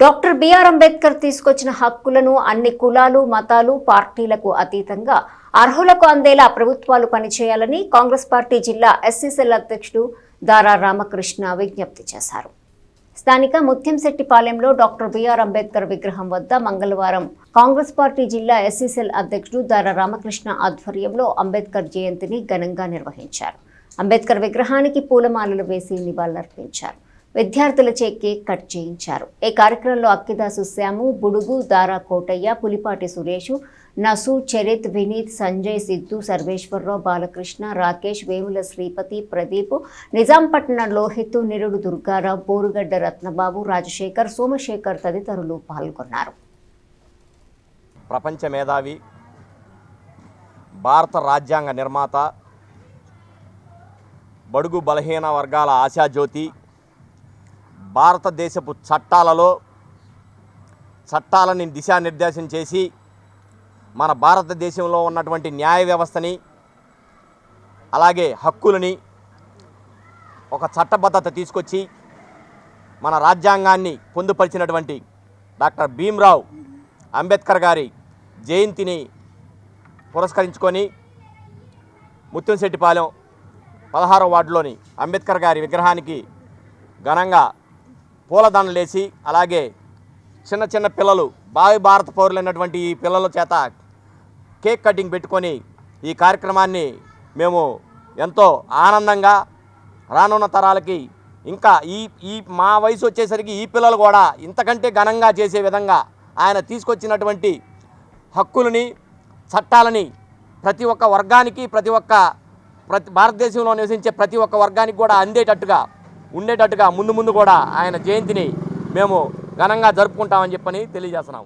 Doctor BR Ambedkar తీసుకొచ్చిన హక్కులను అన్ని కులాలు మతాలు పార్టీలకు అతీతంగా అర్హులకు అందేలా ప్రభుత్వాలు పనిచేయాలని కాంగ్రెస్ పార్టీ జిల్లా ఎస్సీసీఎల్ అధ్యక్షుడు దారా రామకృష్ణ విజ్ఞప్తి చేశారు. స్థానిక ముత్యంశెట్టిపాలెంలో డాక్టర్ బిఆర్ అంబేద్కర్ విగ్రహం వద్ద మంగళవారం కాంగ్రెస్ పార్టీ జిల్లా ఎస్సీసీఎల్ అధ్యక్షుడు దారా రామకృష్ణ ఆధ్వర్యంలో అంబేద్కర్ జయంతిని ఘనంగా నిర్వహించారు. అంబేద్కర్ విగ్రహానికి పూలమాలలు వేసి నివాళులర్పించారు. విద్యార్థులచే కేక్ కట్ చేయించారు. ఈ కార్యక్రమంలో అక్కిదాసు శ్యాము, బుడుగు, దారా కోటయ్య, పులిపాటి సురేష్, నసు, చరిత్, వినీత్, సంజయ్, సిద్ధు, సర్వేశ్వరరావు, బాలకృష్ణ, రాకేష్, వేముల శ్రీపతి, ప్రదీప్, నిజాంపట్నం లోహిత్, నిరుడు దుర్గారావు, బోరుగడ్డ రత్నబాబు, రాజశేఖర్, సోమశేఖర్ తదితరులు పాల్గొన్నారు. ప్రపంచ మేధావి, భారత రాజ్యాంగ నిర్మాత, బడుగు బలహీన వర్గాల ఆశాజ్యోతి, భారతదేశపు చట్టాలని దిశానిర్దేశం చేసి మన భారతదేశంలో ఉన్నటువంటి న్యాయ వ్యవస్థని అలాగే హక్కులని ఒక చట్టబద్ధత తీసుకొచ్చి మన రాజ్యాంగాన్ని పొందుపరిచినటువంటి డాక్టర్ భీమ్రావ్ అంబేద్కర్ గారి జయంతిని పురస్కరించుకొని ముత్యంశెట్టిపాలెం 16వ వార్డులోని అంబేద్కర్ గారి విగ్రహానికి ఘనంగా పూలదండలేసి అలాగే చిన్న చిన్న పిల్లలు భారత పౌరులైనటువంటి ఈ పిల్లల చేత కేక్ కటింగ్ పెట్టుకొని ఈ కార్యక్రమాన్ని మేము ఎంతో ఆనందంగా రానున్న తరాలకి ఇంకా ఈ మా వయసు వచ్చేసరికి ఈ పిల్లలు కూడా ఇంతకంటే ఘనంగా చేసే విధంగా ఆయన తీసుకొచ్చినటువంటి హక్కులని చట్టాలని ప్రతి ఒక్క వర్గానికి ప్రతి భారతదేశంలో నివసించే ప్రతి ఒక్క వర్గానికి కూడా ఉండేటట్టుగా ముందు కూడా ఆయన జయంతిని మేము ఘనంగా జరుపుకుంటామని చెప్పని తెలియజేస్తున్నాం.